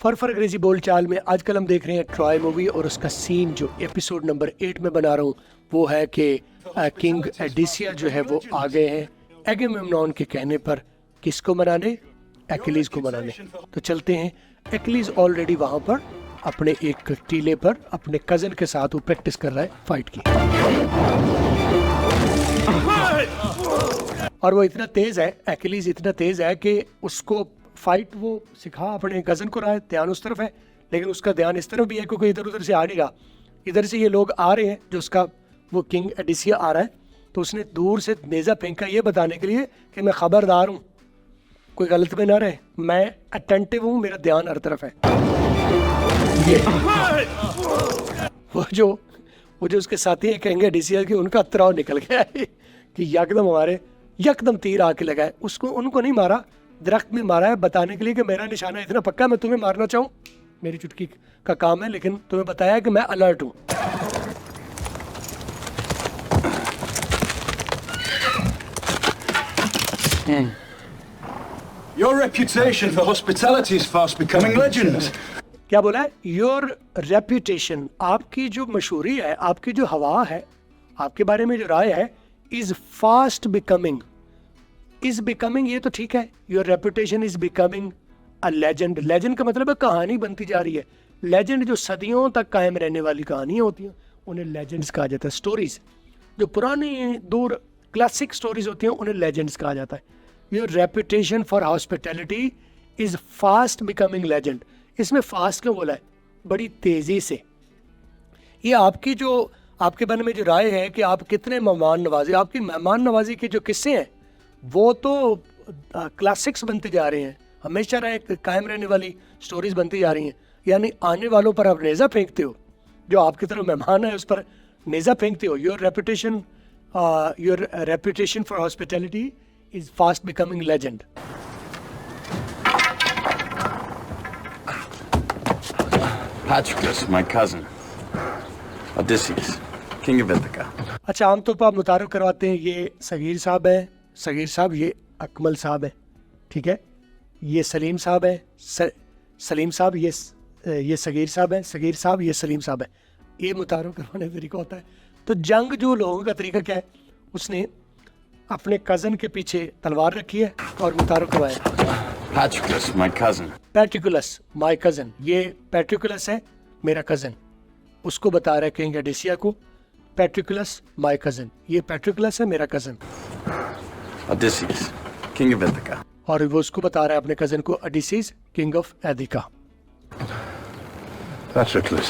फर अंग्रेजी बोल चाल में आजकल हम देख रहे हैं ट्रॉय मूवी और उसका सीन जो एपिसोड नंबर 8 में बना रहा हूँ वो है कि किंग एडिसिया जो है वो आ गए हैं एगेमेम्नॉन के कहने पर किसको मनाने, एक्लीज को मनाने। तो चलते हैं। एक्लीज ऑलरेडी वहां पर अपने एक टीले पर अपने कजन के साथ वो प्रैक्टिस कर रहा है फाइट की, और वो इतना तेज है, एक्लीज इतना तेज है कि उसको फाइट वो सिखा अपने कजन को रहा है, ध्यान उस तरफ है, लेकिन उसका ध्यान इस तरफ भी है क्योंकि इधर उधर से आ नहीं रहा। इधर से ये लोग आ रहे हैं, जो उसका वो किंग एडिसिया आ रहा है, तो उसने दूर से नेजा फेंका ये बताने के लिए कि मैं खबरदार हूँ, कोई गलत में ना रहे, मैं अटेंटिव हूँ, मेरा ध्यान हर तरफ है। वो जो उसके साथी है किंग एडिसिया के, उनका अतराव निकल गया है कि यकदम तीर आके लगा है उसको, उनको नहीं मारा, दरख्त में मारा है बताने के लिए कि मेरा निशाना इतना पक्का मैं तुम्हें मारना चाहूँ, मेरी चुटकी का काम है, लेकिन तुम्हें बताया है कि मैं अलर्ट हूँ। Your reputation for hospitality is fast becoming legend. क्या बोला है? योर रेप्यूटेशन, आपकी जो मशहूरी है, आपकी जो हवा है, आपके बारे में जो राय है, is fast becoming. Is becoming ये तो ठीक है, your reputation is becoming a legend. Legend का मतलब है कहानी बनती जा रही है। लेजेंड जो सदियों तक कायम रहने वाली कहानियां होती हैं उन्हें लेजेंड्स कहा जाता है। स्टोरीज जो पुरानी दूर क्लासिक स्टोरीज होती हैं उन्हें लेजेंड्स कहा जाता है। Your reputation for hospitality is fast becoming legend. इसमें फास्ट क्यों बोला है? बड़ी तेजी से। ये आपकी जो आपके बारे में जो राय है कि आप कितने मेहमान नवाजी, आपकी मेहमान नवाजी के जो किस्से हैं वो तो क्लासिक्स बनते जा रहे हैं, हमेशा रहे कायम रहने वाली स्टोरीज बनती जा रही हैं। यानी आने वालों पर आप नेज़ा फेंकते हो, जो आपकी तरफ मेहमान है उस पर नेज़ा फेंकते हो। Your reputation for hospitality is fast becoming legend. Patroclus, my cousin. Odysseus, king of Ithaca. अच्छा, आमतौर पर आप मुतारफ करवाते हैं, ये सगीर साहब है, सगीर साहब, ये अकमल साहब है, ठीक है, ये सलीम साहब है, सलीम साहब, ये सगीर साहब है, सगीर साहब, ये सलीम साहब है। ये मुतारफ करवाने का तरीका होता है। तो जंग जो लोगों का तरीका क्या है, उसने अपने कज़न के पीछे तलवार रखी है और मुतारफ करवाया। Patroclus, my cousin. Patroclus my cousin, ये पैट्रिकुलस है मेरा कज़न, उसको बता रहे किंग एडिसिया को, पैट्रिकुलस माय कज़न, ये पैट्रिकुलस है मेरा cousin. Odysseus, king of Ithaca. और वो उसको बता रहा है अपने कज़न को, Odysseus king of Ithaca. Patroclus,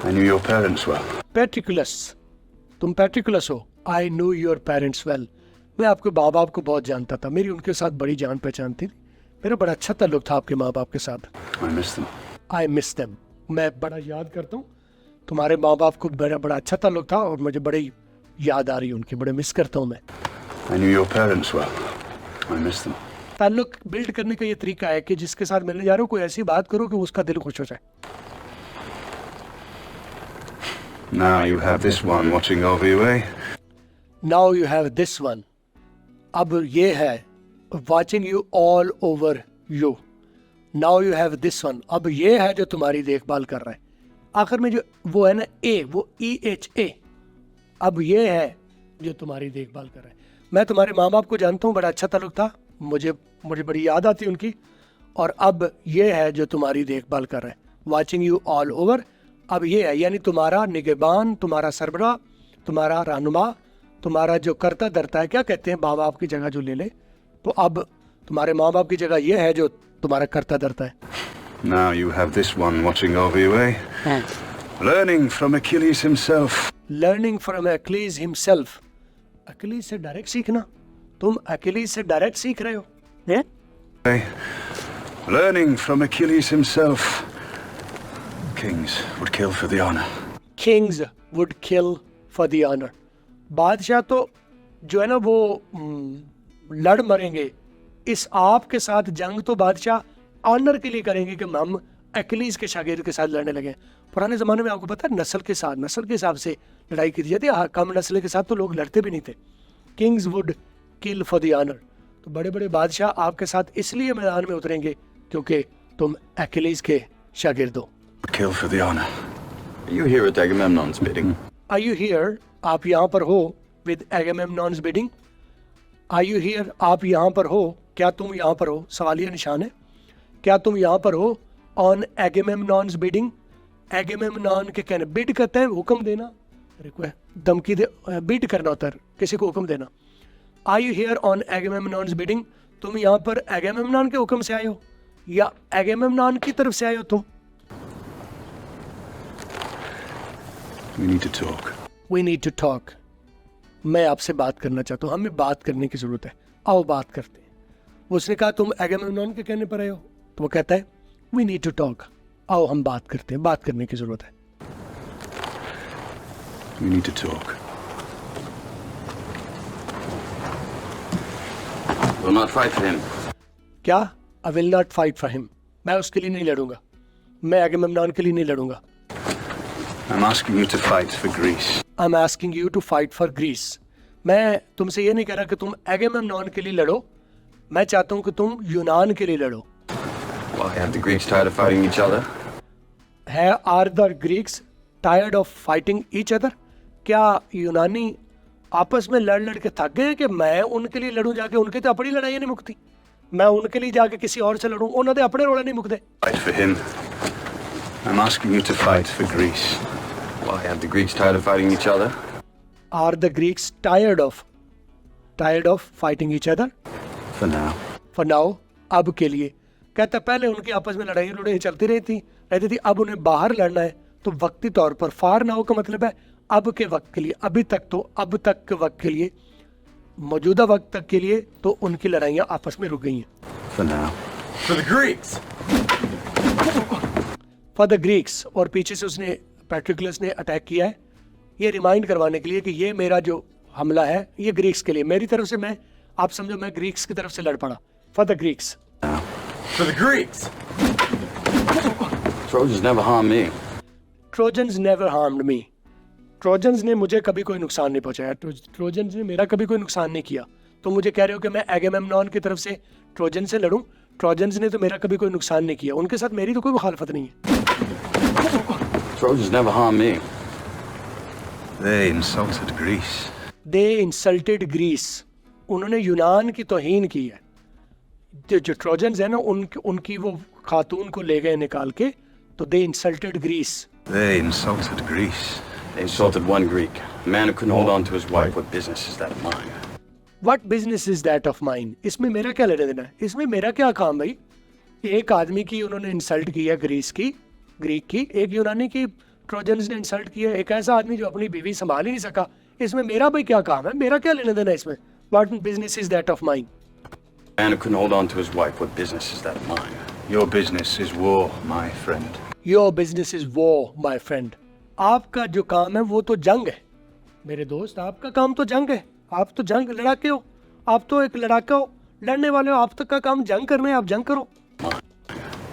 I knew your parents well. Patroclus, तुम पैट्रिकुलस हो। I knew your parents well, मैं आपके माँ बाप को बहुत जानता था, मेरी उनके साथ बड़ी जान पहचान थी, मेरा बड़ा अच्छा ताल्लुक था आपके माँ बाप के साथ। आई मिस देम, मैं बड़ा याद करता हूँ तुम्हारे माँ बाप को, मेरा बड़ा अच्छा ताल्लुक था और मुझे बड़ी याद आ रही है उनकी, बड़े मिस करता हूँ मैं। I knew your parents well. I miss them. ताल्लुक बिल्ड करने का ये तरीका है कि जिसके साथ मिलने जा रहे हो कोई ऐसी बात करो कि उसका दिल खुश हो जाए। Now you have this one watching over you, eh? Now you have this one, अब ये है watching you all over you. Now you have this one, अब ये है जो तुम्हारी देखभाल कर रहा है। आखिर में जो वो है ना ए, वो EHA, अब ये है जो तुम्हारी देखभाल कर रहा है। मैं तुम्हारे माँ बाप को जानता हूँ, बड़ा अच्छा ताल्लुक था, मुझे बड़ी याद आती है उनकी, और अब ये है जो तुम्हारी देखभाल कर रहा है। Watching you all over, अब ये है, यानी तुम्हारा निगहबान, तुम्हारा सरबराह, तुम्हारा रहनुमा, तुम्हारा जो करता धरता है, क्या कहते हैं, माँ बाप की जगह जो ले ले, तो अब तुम्हारे माँ बाप की जगह ये है जो तुम्हारा करता धरता है। Now you have this one watching over you, eh? Learning from Achilles himself. Learning from Achilles himself. अकीलीज से डायरेक्ट सीखना, तुम अकीलीज से डायरेक्ट सीख रहे हो, हैं? Learning from Achilles himself. Kings would kill for the honor. Kings would kill for the honor. बादशाह तो जो है ना वो लड़ मरेंगे इस आपके साथ जंग, तो बादशाह ऑनर के लिए करेंगे कि हम अकीलीज के शागिर्द के साथ लड़ने लगे। पुराने ज़माने में आपको पता है नस्ल के हिसाब से लड़ाई की जाती है, कम नस्ल के साथ तो लोग लड़ते भी नहीं थे। Kings would kill for the honour, तो बड़े बड़े बादशाह आपके साथ इसलिए मैदान में उतरेंगे क्योंकि तुम अकिलीज के शागिर्द हो। Kill for the honor. Are you here at Agamemnon's bidding? Are you here? आप यहाँ पर हो with Agamemnon's bidding? Are you here? आप यहाँ पर हो, क्या तुम यहाँ पर हो? सवालिया निशान है, क्या तुम यहाँ पर हो on Agamemnon's bidding? Agamemnon के कहने, बिड करता है हुक्म देना, धमकी दे, बिड करना होता है किसी को हुक्म देना। Are you here on Agamemnon's bidding? तुम यहाँ पर Agamemnon के हुक्म से आए हो या Agamemnon की तरफ से आए हो तुम? We need to talk. We need to talk. मैं आपसे बात करना चाहता हूँ, हमें बात करने की जरूरत है, आओ बात करते हैं। उसने कहा तुम Agamemnon के कहने पर आए हो, तो वो कहता है We need to talk. आओ हम बात करते हैं, बात करने की जरूरत है। We need to talk. Will not fight for him. क्या? I will not fight for him. मैं उसके लिए नहीं लड़ूंगा, मैं Agamemnon के लिए नहीं लड़ूंगा। I'm asking you to fight for Greece. I'm asking you to fight for Greece. मैं तुमसे ये नहीं कह रहा कि तुम Agamemnon के लिए लड़ो, मैं चाहता हूँ कि तुम यूनान के लिए लड़ो। Why have the Greeks tired of fighting each other? Are the Greeks tired of fighting each other? क्या यूनानी आपस में लड़ लड़ के थक गए हैं कि मैं उनके लिए लड़ूं जाके, उनके तो अपनी लड़ाई नहीं मुकती, मैं उनके लिए जाके किसी और से लड़ूं, उन्होंने अपने रोड़े नहीं मुकते। Fight for him. I'm asking you to fight for Greece. Why have the Greeks tired of fighting each other? Are the Greeks tired of fighting each other? For now. For now, अब के लिए। कहता पहले उनकी आपस में लड़ाई चलती रहती थी, अब उन्हें बाहर लड़ना है तो वक्ती तौर पर, फार नाउ का मतलब है अब के वक्त के लिए, अभी तक तो अब तक के वक्त के लिए, मौजूदा वक्त तक के लिए तो उनकी लड़ाइयाँ आपस में रुक गई हैं। For now. For the Greeks. For the Greeks, और पीछे से उसने पैट्रिकलस ने अटैक किया है ये रिमाइंड करवाने के लिए कि ये मेरा जो हमला है ये ग्रीक्स के लिए, मेरी तरफ से, मैं, आप समझो मैं ग्रीक्स की तरफ से लड़ पड़ा। For the Greeks. For the Greeks. Trojans never harmed me. Trojans never harmed me. Trojans ने मुझे कभी कोई नुकसान नहीं पहुंचाया, ट्रोजन्स ने मेरा कभी कोई नुकसान नहीं किया। तो मुझे कह रहे हो कि मैं एगेमेम्नॉन की तरफ से ट्रोजन से लड़ूं, ट्रोजन्स ने तो मेरा कभी कोई नुकसान नहीं किया, उनके साथ मेरी तो कोई मुखालफत नहीं है। Trojans never harmed me. They insulted Greece. They insulted Greece. उन्होंने यूनान की तौहीन की है। जो ट्रोजन्स है ना, उनकी वो खातून को ले गए निकाल के, तो they insulted Greece. They insulted Greece. They insulted one Greek, a man who couldn't hold on to his wife. What business is that of mine? What business is that of mine? इसमें मेरा क्या लेना देना है, इसमें मेरा क्या काम भाई? एक आदमी की उन्होंने इंसल्ट की है, ग्रीक की, एक यूनानी की ट्रोजन्स ने इंसल्ट की है, एक ऐसा आदमी जो अपनी बीवी संभाल ही नहीं सका, इसमें मेरा भाई क्या काम है, मेरा क्या लेना देना इसमें? What business is that of mine? A man who couldn't hold on to his wife. What business is that of mine? Your business is war, my friend. Your business is war, my friend. आपका जो काम है वो तो जंग है मेरे दोस्त, आपका काम तो जंग है, आप तो जंग लड़ाके हो, आप तो एक लड़ाका हो, लड़ने वाले हो, आप तक का काम जंग करना है, आप जंग करो।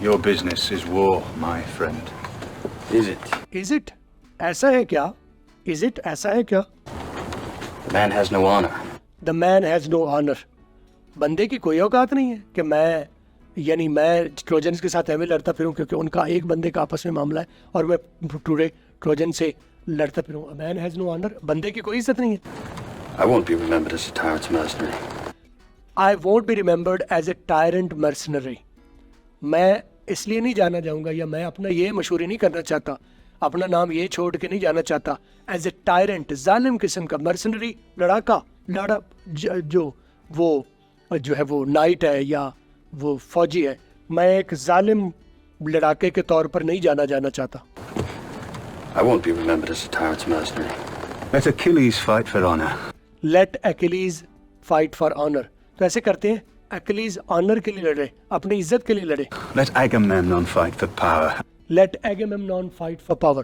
Your business is war, my friend. Is it? Is it? ऐसा है क्या? Is it? ऐसा है क्या? The man has no honor. The man has no honor. बंदे की कोई औकात नहीं है कि मैं ट्रोजन्स के साथ ऐਵੇਂ लड़ता फिरूं क्योंकि उनका एक बंदे का आपस में मामला है और मैं पूरे ट्रोजन से लड़ता फिरूं। A man has no honor. बंदे की कोई इज्जत नहीं है। I won't be remembered as a tyrant's mercenary. I won't be remembered as a tyrant mercenary. मैं इसलिए नहीं जाना जाऊंगा, या मैं अपना ये मशहूरी नहीं करना चाहता, अपना नाम ये छोड़ के नहीं जाना चाहता एज ए टायरेंट, जालिम किस्म का, मर्सनरी लड़ाका, जो है वो नाइट है या वो फौजी है, मैं एक जालिम लड़ाके के तौर पर नहीं जाना चाहता। I won't be remembered as a tyrant's mercenary. Let Achilles fight for honor. Let Achilles fight for honor. तो ऐसे करते हैं, Achilles ऑनर के लिए लड़े, अपनी इज्जत के लिए लड़े। Let Agamemnon fight for power. Let Agamemnon fight for power.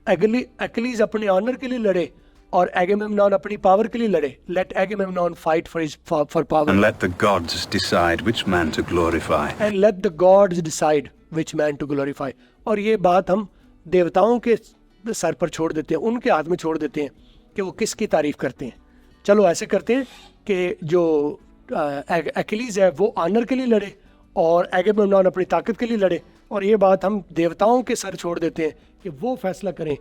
Achilles अपने ऑनर के लिए लड़े और Agamemnon अपनी पावर के लिए लड़े। Let Agamemnon fight for power. And let the gods decide which man to glorify. And let the gods decide which man to glorify. और ये बात हम देवताओं के सर पर छोड़ देते हैं, उनके हाथ में छोड़ देते हैं कि वो किसकी तारीफ करते हैं। चलो ऐसे करते हैं कि जो एक्लीज है वो ऑनर के लिए लड़े और एगेमेमनॉन अपनी ताकत के लिए लड़े, और ये बात हम देवताओं के सर छोड़ देते हैं कि वो फैसला करें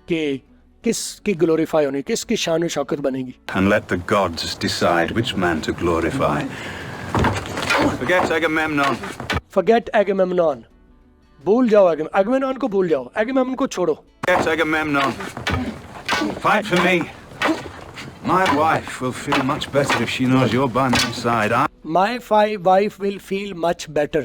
कि किसकी ग्लोरीफाई होनी, किसकी शान और शौकत बनेगी. And let the gods decide which man to glorify. Forget Agamemnon. Forget Agamemnon. भूल जाओ एगेमेमनॉन को, भूल जाओ एगेमेमनॉन को छोड़ो. Forget Agamemnon. Fight for me. My wife will feel much better if she knows you're by my side. My wife will feel much better.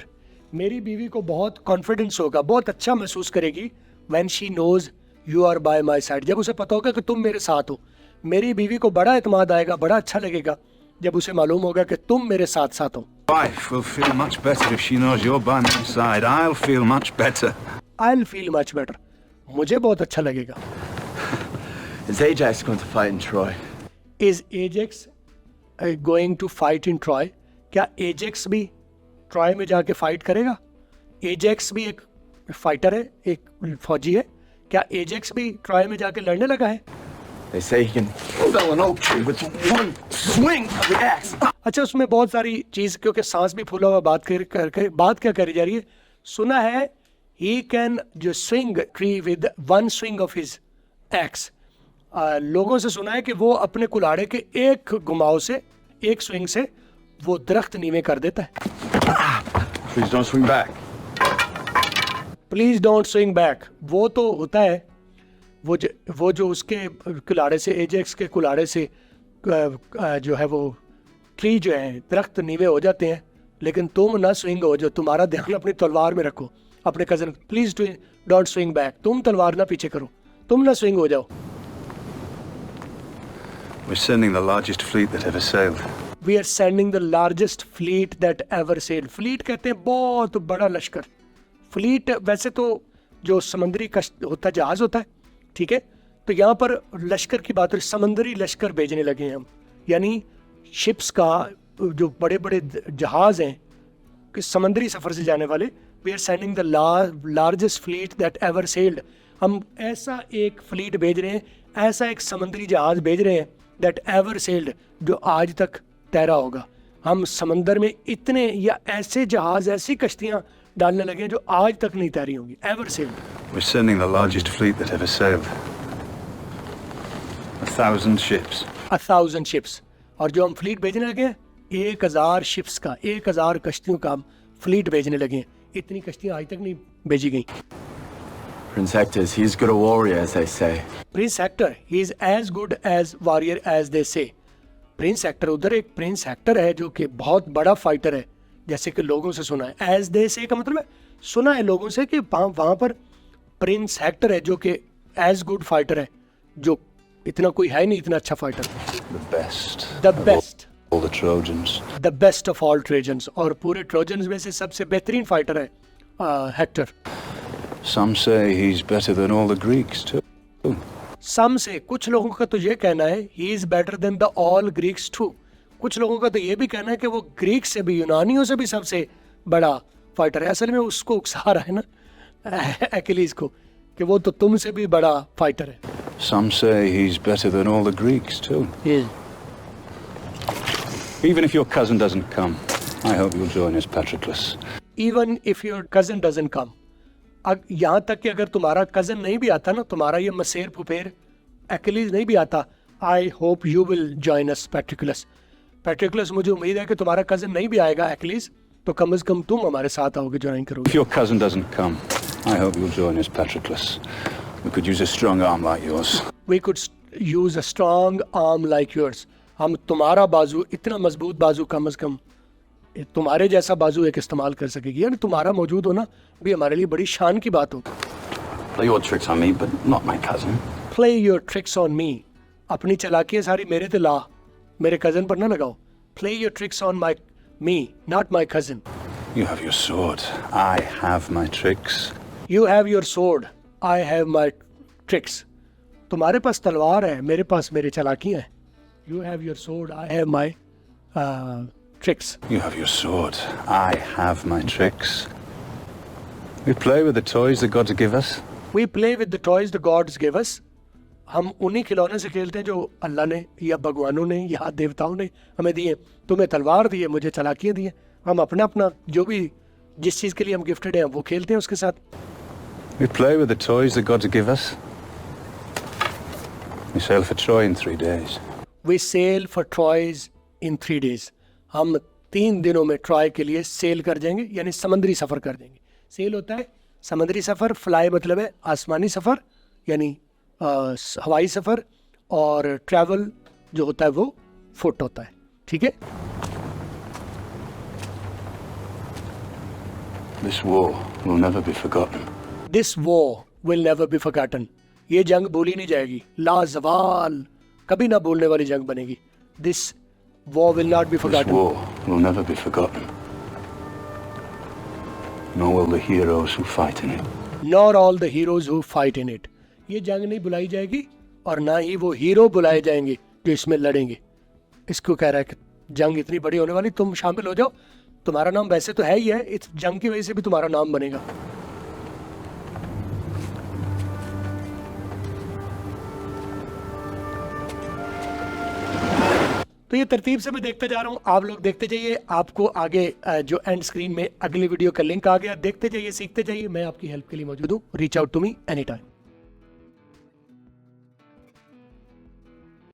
मेरी बीवी को बहुत कॉन्फिडेंस होगा, बहुत अच्छा महसूस करेगी when she knows you are by my side. जब उसे पता होगा कि तुम मेरे साथ हो. मेरी बीवी को बड़ा इत्मीनान आएगा, बड़ा अच्छा लगेगा जब उसे मालूम होगा कि तुम मेरे साथ साथ हो. Wife will feel much better if she knows you're by my side. I'll feel much better. I'll feel much better. मुझे बहुत अच्छा लगेगा. Is Ajax going to fight in Troy? Is Ajax going to fight in Troy? क्या Ajax भी Troy में जाके fight करेगा? Ajax भी एक फाइटर है, एक फौजी है. क्या Ajax भी ट्रॉय में जाके लड़ने लगा है? They say he can fell an oak tree with one swing of the axe. अच्छा, उसमें बहुत सारी चीज, क्योंकि सांस भी फूला हुआ बात क्या करी जा रही है. सुना है he can जो swing tree with one swing of his axe. लोगों से सुना है कि वो अपने कुल्हाड़े के एक घुमाव से, एक स्विंग से वो दरख्त नीवे कर देता है. Please don't swing back. Please don't swing back. वो तो होता है वो जो उसके कुल्हाड़े से, एजेक्स के कुल्हाड़े से जो है वो ट्री जो है, दरख्त नीवे हो जाते हैं, लेकिन तुम ना स्विंग हो. जो तुम्हारा ध्यान अपनी तलवार में रखो, अपने cousin. Please don't swing back. तुम तलवार ना पीछे करो, तुम ना स्विंग हो जाओ. We're sending the largest fleet that ever sailed. We are sending the largest fleet that ever sailed. Fleet कहते हैं बहुत बड़ा लश्कर. फ्लीट वैसे तो जो समंदरी होता है, जहाज होता है, ठीक है. तो यहाँ पर लश्कर की बात है, समंदरी लश्कर भेजने लगे हैं हम. यानी शिप्स का जो बड़े बड़े जहाज हैं कि समुद्री सफ़र से जाने वाले. We are sending the largest fleet that ever sailed. हम ऐसा एक फ्लीट भेज रहे हैं, ऐसा एक समुद्री जहाज भेज रहे हैं दैट एवर सेल्ड, जो आज तक तैरा होगा. हम समंदर में इतने या ऐसे जहाज, ऐसी कश्तियाँ डालने लगे जो आज तक नहीं तैरी होंगी. Ever sailed. We're sending the largest fleet that ever sailed. 1,000 ships. 1,000 ships. और जो हम फ्लीट भेजने लगे हैं, 1,000 शिप्स का, 1,000 कश्तियों का हम फ्लीट भेजने लगे हैं. इतनी कश्तियाँ आज तक नहीं भेजी गई. Prince Hector, he's good a warrior, as they say. Prince Hector, he is as good as warrior as they say. Prince Hector, उधर एक Prince Hector है जो कि बहुत बड़ा फाइटर है, जैसे कि लोगों से सुना है. As they say का मतलब है सुना है लोगों से कि वहाँ पर Prince Hector है जो कि as good fighter है, जो इतना कोई है नहीं इतना अच्छा fighter. The best. The best. All the Trojans. The best of all Trojans. और पूरे ट्रोजन्स में से सबसे बेहतरीन फाइटर है Hector. Some say he's better than all the Greeks too. Some say, कुछ लोगों का तो ये कहना है he is better than the all Greeks too. कुछ लोगों का तो ये भी कहना है कि वो ग्रीक से भी, यूनानियों से भी सबसे बड़ा फाइटर है. असल में उसको उकसा रहा है ना एक्लीज को कि वो तो तुमसे भी बड़ा फाइटर है. Some say he's better than all the Greeks too. Even if your cousin doesn't come, I hope you'll join us, Patroclus. Even if your cousin doesn't come. यहाँ तक कि अगर तुम्हारा कज़न नहीं भी आता ना, तुम्हारा ये मसेर फुफेर एक्लीज नहीं भी आता, I hope you will join us Patroclus. Patroclus, मुझे उम्मीद है कि तुम्हारा कज़न नहीं भी आएगा एक्लीज, तो कम से कम तुम हमारे साथ आओगे, ज्वाइन करोगे. If your cousin doesn't come, I hope you'll join us, Patroclus. We could use a strong arm like yours. We could use a strong arm like yours. हम तुम्हारा बाजू, इतना मजबूत बाजू, कम से कम तुम्हारे जैसा बाजू एक इस्तेमाल कर सकेगी. यानी तुम्हारा मौजूद होना भी हमारे लिए बड़ी शान की बात हो. Play your tricks on me, but not my cousin. Play your tricks on me. अपनी चालाकियाँ सारी मेरे ते ला, मेरे कज़न पर ना लगाओ. Play your tricks on me, not my cousin. You have your sword. I have my tricks. You have your sword. I have my tricks. तुम्हारे पास तलवार है, मेरे पास मेरे चालाकियाँ हैं. You have your sword. I have my tricks. You have your sword. I have my tricks. We play with the toys the gods give us. We play with the toys the gods give us. हम उन्हीं खिलौने से खेलते हैं जो अल्लाह ने या भगवानों ने या देवताओं ने हमें दिए। तुम्हें तलवार दी है, मुझे चालाकियाँ दी हैं। हम अपना अपना जो भी जिस चीज़ के लिए हम गिफ्टेड हैं वो खेलते हैं उसके साथ। We play with the toys that God give us. We sail for Troy in 3 days. We sail for Troy's in 3 days. हम 3 दिनों में ट्रॉय के लिए सेल कर जाएंगे, यानी समंदरी सफ़र कर देंगे। सेल होता है समंदरी सफ़र, फ्लाई मतलब है आसमानी सफ़र यानी हवाई सफ़र, और ट्रैवल जो होता है वो फुट होता है। ठीक है। This war will never be forgotten. This war will never be forgotten. ये जंग भूली नहीं जाएगी, लाजवाल, कभी ना भूलने वाली जंग बनेगी। This war will not be This forgotten. war will never be forgotten. Nor will the heroes who fight in it. Nor all the heroes who fight in it. ये जंग नहीं बुलाई जाएगी और ना ही वो हीरो बुलाए जाएंगे जो इसमें लड़ेंगे। इसको कह रहा है कि जंग इतनी बड़ी होने वाली, तुम शामिल हो जाओ। तुम्हारा नाम वैसे तो है ही है, इस जंग की वजह से भी तुम्हारा नाम बनेगा। तो ये तरतीब से मैं देखते जा रहा हूँ, आप लोग देखते जाइए। आपको आगे जो एंड स्क्रीन में अगली वीडियो का लिंक आ गया, देखते जाइए, सीखते जाइए। मैं आपकी हेल्प के लिए मौजूद हूँ। Reach out to me any time.